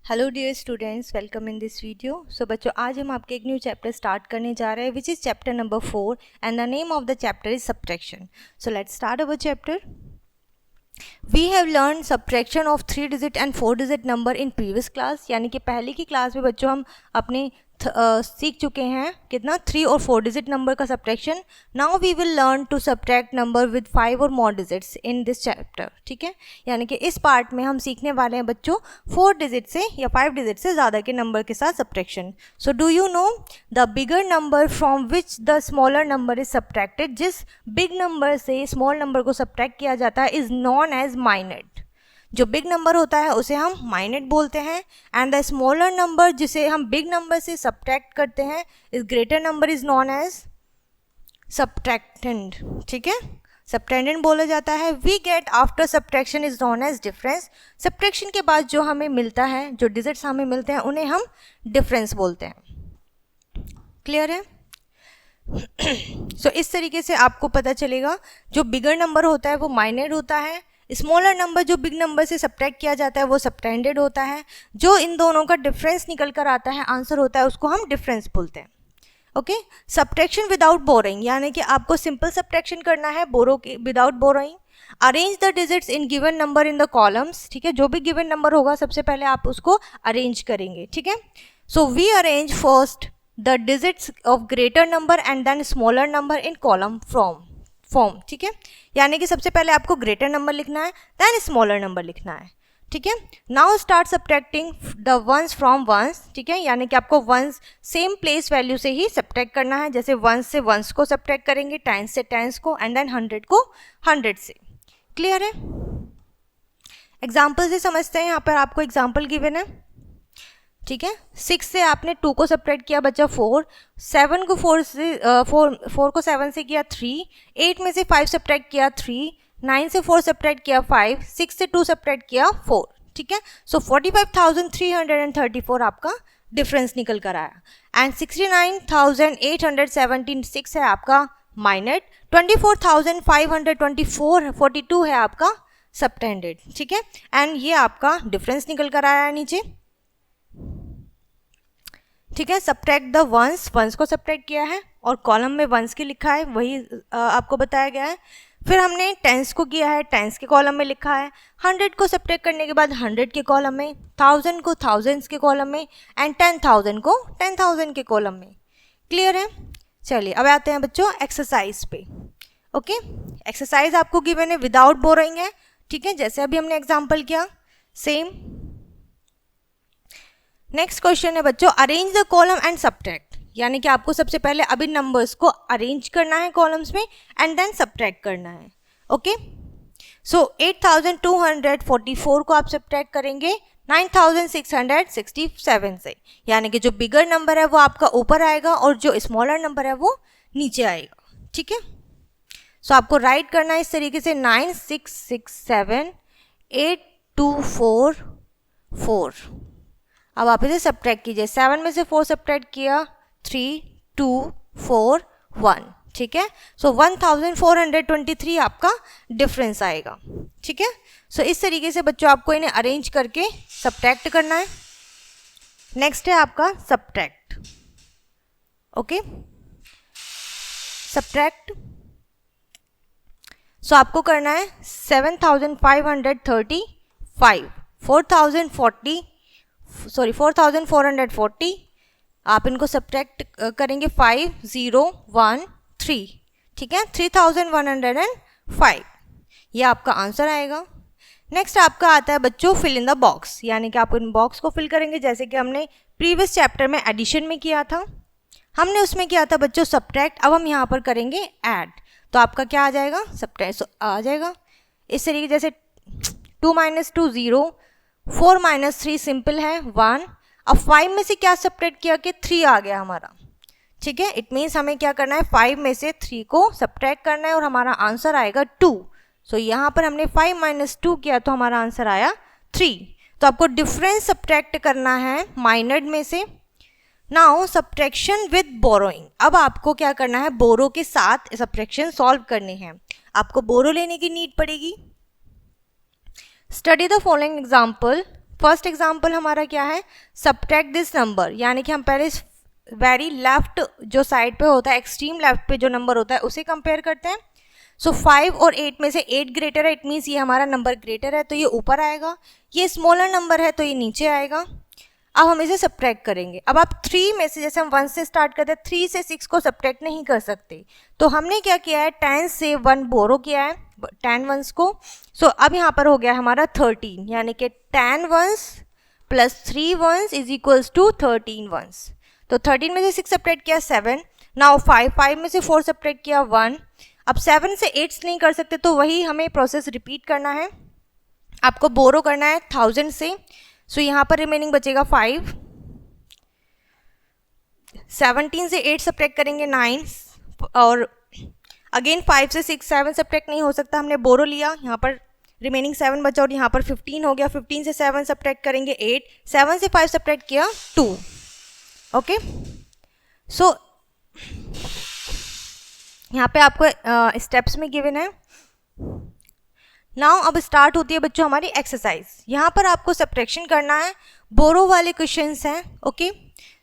Hello dear students, welcome in this video. So बच्चों, आज हम आपके एक न्यू चैप्टर स्टार्ट करने जा रहे हैं which is chapter number 4 and the name of the chapter is subtraction. So let's start our chapter. We have learn subtraction of 3 digit and 4 digit number in previous class, यानी कि पहले की class में बच्चों हम अपने सीख चुके हैं कितना 3 और 4 डिजिट नंबर का subtraction. Now we will learn to subtract number with 5 और more digits in this chapter. ठीक है, यानी कि इस पार्ट में हम सीखने वाले हैं बच्चों 4 डिजिट से या 5 डिजिट से ज़्यादा के नंबर के साथ subtraction. So do you know the bigger number from which the smaller number is subtracted? जिस बिग नंबर से स्मॉल नंबर को सब्ट्रैक्ट किया जाता है इज नॉन एज माइनट। जो बिग नंबर होता है उसे हम माइनट बोलते हैं, एंड द स्मॉलर नंबर जिसे हम बिग नंबर से सब्ट्रैक्ट करते हैं is greater number is known as subtrahend. ठीक है, सब्ट्रैक्टेंड बोला जाता है। We get after subtraction is known as difference. Subtraction के बाद जो हमें मिलता है, जो डिजिट्स हमें मिलते हैं, उन्हें हम डिफरेंस बोलते हैं। क्लियर है? सो इस तरीके से आपको पता चलेगा जो बिगर नंबर होता है वो माइनर होता है, स्मॉलर नंबर जो बिग नंबर से सब्ट्रैक्ट किया जाता है वो सब्ट्रैक्टेड होता है, जो इन दोनों का डिफरेंस निकल कर आता है, आंसर होता है, उसको हम डिफरेंस बोलते हैं। ओके, सब्ट्रैक्शन विदाउट बोरोइंग, यानी कि आपको सिंपल सब्ट्रैक्शन करना है without borrowing. Arrange the digits in given number in the columns. ठीक है, जो भी गिवन नंबर होगा सबसे पहले आप उसको अरेंज करेंगे। ठीक है, so we arrange first the digits of greater number and then smaller number in column form. ठीक है, यानी कि सबसे पहले आपको ग्रेटर नंबर लिखना है, देन स्मॉलर नंबर लिखना है। ठीक है, now start subtracting the ones from ones. ठीक है, यानी कि आपको वंस सेम प्लेस वैल्यू से ही सब्ट्रैक्ट करना है। जैसे वंस से वंस को सब्ट्रैक्ट करेंगे, टेंस से टेंस को, एंड देन 100 को 100 से। क्लियर है? एग्जाम्पल से समझते हैं। यहाँ पर आपको एग्जाम्पल गिवन है। ठीक है, 6 से आपने 2 को सब्ट्रैक्ट किया, बचा 4, 7 को 4 को 7 से किया 3, 8 में से 5 सब्ट्रैक्ट किया 3, 9 से 4 सब्ट्रैक्ट किया 5, 6 से 2 सब्ट्रैक्ट किया 4। ठीक है, सो 45,334 आपका डिफरेंस निकल कर आया, एंड 69,876 है आपका माइनट, 24,542 है आपका सब्टेंडेड। ठीक है, एंड ये आपका डिफरेंस निकल कर आया है नीचे। ठीक है, सब्ट्रैक्ट द वंस को सब्ट्रैक्ट किया है और कॉलम में वंस की लिखा है, वही आपको बताया गया है। फिर हमने टेंस को किया है, टेंस के कॉलम में लिखा है। 100 को सब्ट्रैक्ट करने के बाद 100 के कॉलम में, 1000 को थाउजेंड्स के कॉलम में, एंड 10,000 को 10,000 के कॉलम में। क्लियर है? चलिए अब आते हैं बच्चों एक्सरसाइज पे। ओके, एक्सरसाइज आपको गिवन है, विदाउट बोरोइंग है। ठीक है, जैसे अभी हमने एग्जाम्पल किया सेम। नेक्स्ट क्वेश्चन है बच्चों, arrange the column and subtract, यानी कि आपको सबसे पहले अभी नंबर्स को अरेंज करना है कॉलम्स में एंड देन सब्ट्रैक्ट करना है। ओके, सो 8,244 को आप सब्ट्रैक्ट करेंगे 9,667 से, यानी कि जो बिगर नंबर है वो आपका ऊपर आएगा और जो स्मॉलर नंबर है वो नीचे आएगा। ठीक है, सो आपको राइट करना है इस तरीके से 96678244। अब आप इसे सब्ट्रैक्ट कीजिए, 7 में से 4 सब्ट्रैक्ट किया 3, 2, 4, 1। ठीक है, सो 1423 आपका डिफरेंस आएगा। ठीक है, सो इस तरीके से बच्चों आपको इन्हें अरेंज करके सब्ट्रैक्ट करना है। नेक्स्ट है आपका सब्ट्रैक्ट। ओके, सब्ट्रैक्ट, सो आपको करना है 7,535, 4,440, आप इनको सब्ट्रैक्ट करेंगे 5, 0, 1, 3। ठीक है, 3,105, ये आपका आंसर आएगा। नेक्स्ट आपका आता है बच्चों फिल इन द बॉक्स, यानी कि आप इन बॉक्स को फिल करेंगे जैसे कि हमने प्रीवियस चैप्टर में एडिशन में किया था। हमने उसमें किया था बच्चों सब्ट्रैक्ट, अब हम यहाँ पर करेंगे ऐड, तो आपका क्या आ जाएगा? सब्ट्रैक्ट आ जाएगा इस तरीके, जैसे 2 - 2 0, 4 - 3 सिंपल है 1। अब 5 में से क्या सब्ट्रैक्ट किया कि 3 आ गया हमारा। ठीक है, इट मीन्स हमें क्या करना है, 5 में से 3 को सब्ट्रैक्ट करना है और हमारा आंसर आएगा 2। सो यहाँ पर हमने 5 - 2 किया तो हमारा आंसर आया 3। तो आपको डिफरेंस सब्ट्रैक्ट करना है माइनर में से। नाउ सब्ट्रैक्शन विद बोरोइंग, अब आपको क्या करना है, बोरो के साथ सब्ट्रैक्शन सॉल्व करने हैं। आपको बोरो लेने की नीड पड़ेगी। Study the following example first example हमारा क्या है, सब्ट्रैक्ट दिस नंबर, यानी कि हम पहले वेरी लेफ्ट जो साइड पे होता है, एक्सट्रीम लेफ्ट पे जो नंबर होता है उसे कंपेयर करते हैं। सो 5 और 8 में से 8 ग्रेटर है, इट मीन्स ये हमारा नंबर ग्रेटर है तो ये ऊपर आएगा, ये स्मॉलर नंबर है तो ये नीचे आएगा। अब हम इसे सब्ट्रैक्ट करेंगे। अब आप 3 में से, जैसे हम 1 से स्टार्ट करते हैं, 3 से 6 को सब्ट्रैक्ट नहीं कर सकते, तो हमने क्या किया है, 10 से 1 बोरो किया है, 10 वंस को। सो अब यहाँ पर हो गया हमारा 13, यानी कि 10 ones plus 3 ones is equals to 13 ones. तो 13 में से 6 सब्ट्रैक्ट किया 7, नाउ 5 में से 4 सब्ट्रैक्ट किया 1। अब 7 से 8 नहीं कर सकते तो वही हमें प्रोसेस रिपीट करना है, आपको बोरो करना है 1000 से। सो यहाँ पर रिमेनिंग बचेगा 5, 17 से 8 सब्ट्रैक्ट करेंगे 9, और अगेन 5 से 6 7 सब्ट्रैक्ट नहीं हो सकता, हमने बोरो लिया, यहाँ पर रिमेनिंग 7 बचा और यहाँ पर 15 हो गया, 15 से 7 सब्ट्रैक्ट करेंगे 8, 7 से 5 सब्ट्रैक्ट किया 2। ओके, सो यहाँ पे आपको स्टेप्स में गिवन है। नाउ अब स्टार्ट होती है बच्चों हमारी एक्सरसाइज। यहाँ पर आपको सब्ट्रैक्शन करना है, बोरो वाले क्वेश्चंस हैं। ओके,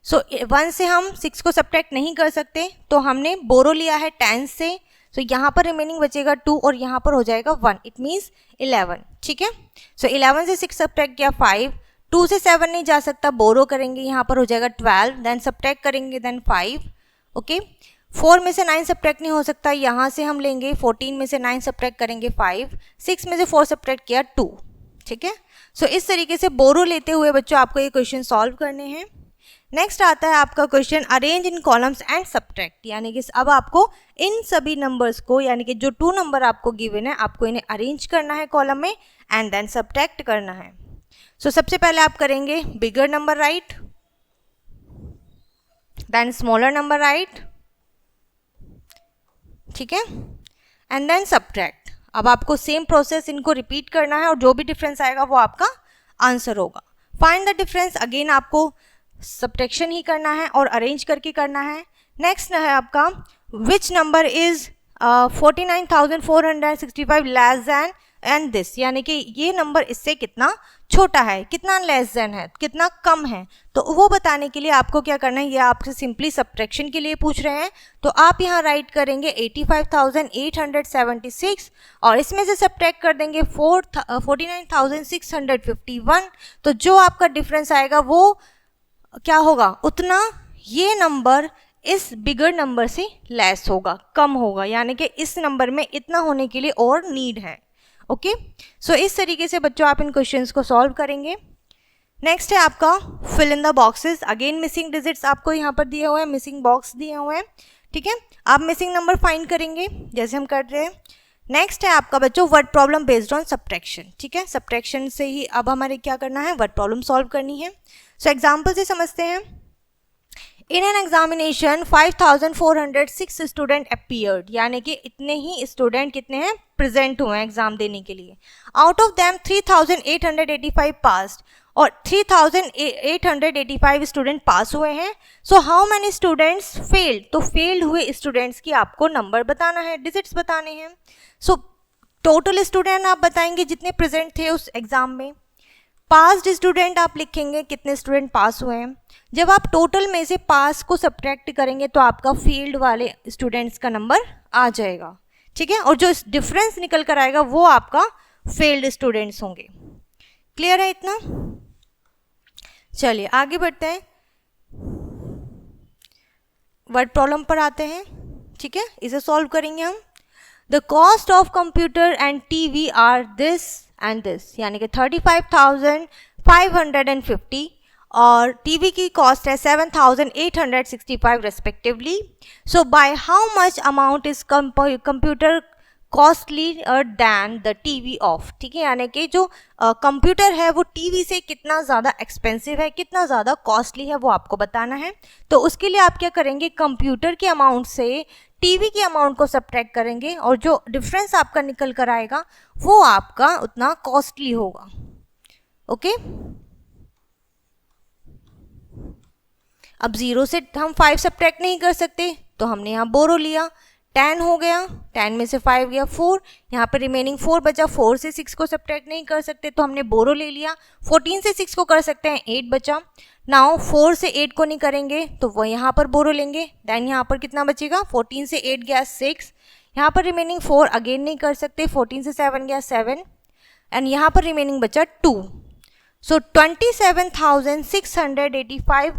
सो 1 से हम 6 को सब्ट्रैक्ट नहीं कर सकते तो हमने बोरो लिया है 10 से, सो यहाँ पर रिमेनिंग बचेगा 2 और यहाँ पर हो जाएगा 1, इट मीन्स 11। ठीक है, सो 11 से 6 सब्ट्रैक्ट किया 5, 2 से 7 नहीं जा सकता, बोरो करेंगे, यहाँ पर हो जाएगा 12, देन सब्ट्रैक्ट करेंगे देन 5। ओके, 4 में से 9 सब्ट्रैक्ट नहीं हो सकता, यहाँ से हम लेंगे 14 में से 9 सब्ट्रैक्ट करेंगे 5, 6 में से 4 सब्ट्रैक्ट किया 2। ठीक है, सो इस तरीके से बोरो लेते हुए बच्चों आपको ये क्वेश्चन सॉल्व करने हैं। नेक्स्ट आता है आपका question arrange in columns and subtract, यानी कि अब आपको इन सभी नंबर्स को, यानी कि जो 2 नंबर आपको गिवन है, आपको इन्हें अरेंज करना है कॉलम में एंड देन सब्ट्रैक्ट करना है। सो सबसे पहले आप करेंगे bigger number right, then smaller number right, ठीक है, एंड देन सब्ट्रैक्ट। अब आपको सेम प्रोसेस इनको रिपीट करना है और जो भी डिफरेंस आएगा वो आपका आंसर होगा। फाइंड द डिफरेंस, अगेन आपको सब्ट्रैक्शन ही करना है और अरेंज करके करना है। नेक्स्ट है आपका which number is 49,465 less than and this, यानी कि ये नंबर इससे कितना छोटा है, कितना लेस देन है, कितना कम है, तो वो बताने के लिए आपको क्या करना है, ये आपसे सिंपली सब्ट्रैक्शन के लिए पूछ रहे हैं, तो आप यहाँ राइट करेंगे 85,876 और इसमें से सब्ट्रैक्ट कर देंगे 49,651, तो जो आपका डिफरेंस आएगा वो क्या होगा, उतना ये नंबर इस बिगर नंबर से लेस होगा, कम होगा, यानी कि इस नंबर में इतना होने के लिए और नीड है। ओके, सो इस तरीके से बच्चों आप इन क्वेश्चंस को सॉल्व करेंगे। नेक्स्ट है आपका fill in the boxes, again missing digits आपको यहाँ पर दिए हुए हैं, मिसिंग बॉक्स दिए हुए हैं। ठीक है, आप मिसिंग नंबर फाइंड करेंगे जैसे हम कर रहे हैं। नेक्स्ट है आपका बच्चों word problem based on subtraction. ठीक है, सब्ट्रैक्शन से ही अब हमारे क्या करना है, वर्ड प्रॉब्लम सॉल्व करनी है। सो एग्जाम्पल से समझते हैं। In an examination 5,406 student appeared, यानी कि इतने ही स्टूडेंट कितने हैं, प्रेजेंट हुए हैं एग्जाम देने के लिए। आउट ऑफ देम 3,885 पास्ड, और 3,885 स्टूडेंट पास हुए हैं। So how many students failed, तो फेल्ड हुए स्टूडेंट्स की आपको नंबर बताना है, डिजिट्स बताने हैं। सो टोटल स्टूडेंट आप बताएंगे जितने प्रेजेंट थे उस एग्जाम में। पास्ड स्टूडेंट आप लिखेंगे कितने स्टूडेंट पास हुए हैं। जब आप टोटल में से पास को सब्ट्रैक्ट करेंगे तो आपका फेल्ड वाले स्टूडेंट्स का नंबर आ जाएगा। ठीक है, और जो डिफरेंस निकल कर आएगा वो आपका फेल्ड स्टूडेंट्स होंगे। क्लियर है इतना? चलिए आगे बढ़ते हैं, वर्ड प्रॉब्लम पर आते हैं। ठीक है, इसे सॉल्व करेंगे हम। The cost of computer and TV are this and this, यानी कि 35,550 और टीवी की कॉस्ट है 7,865 respectively. So by how much amount is computer costly than the TV of. ठीक है, यानी कि जो कंप्यूटर है वो टीवी से कितना ज़्यादा एक्सपेंसिव है, कितना ज़्यादा कॉस्टली है, वो आपको बताना है। तो उसके लिए आप क्या करेंगे, कंप्यूटर के अमाउंट से टीवी के अमाउंट को सब्ट्रैक्ट करेंगे और जो डिफरेंस आपका निकल कर आएगा वो आपका उतना कॉस्टली होगा। ओके, अब 0 से हम 5 सब्ट्रैक्ट नहीं कर सकते तो हमने यहाँ बोरो लिया, 10 हो गया, 10 में से 5 गया 4, यहाँ पर रिमेनिंग 4 बचा, 4 से 6 को सब्ट्रैक्ट नहीं कर सकते तो हमने बोरो ले लिया, 14 से 6 को कर सकते हैं, 8 बचा। नाउ 4 से 8 को नहीं करेंगे तो वो यहाँ पर बोरो लेंगे, देन यहाँ पर कितना बचेगा, 14 से 8 गया 6, यहाँ पर रिमेनिंग 4 अगेन नहीं कर सकते, 14 से 7 गया 7 एंड यहाँ पर रिमेनिंग बचा 2। सो 27,685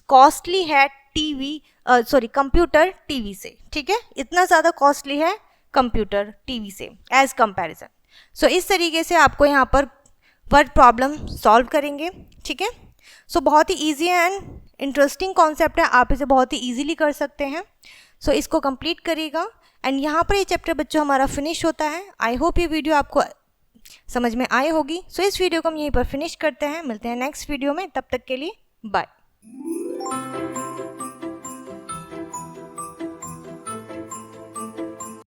कॉस्टली है टीवी, कंप्यूटर टीवी से, ठीक है, इतना ज़्यादा कॉस्टली है कंप्यूटर टीवी से एज कंपैरिजन। सो इस तरीके से आपको यहाँ पर वर्ड प्रॉब्लम सॉल्व करेंगे, ठीक है। सो बहुत ही ईजी एंड इंटरेस्टिंग कॉन्सेप्ट है, आप इसे बहुत ही ईजिली कर सकते हैं। सो इसको कंप्लीट करिएगा एंड यहाँ पर ये चैप्टर बच्चों हमारा फिनिश होता है। आई होप ये वीडियो आपको समझ में आई होगी। सो इस वीडियो को हम यहीं पर फिनिश करते हैं, मिलते हैं नेक्स्ट वीडियो में, तब तक के लिए बाय।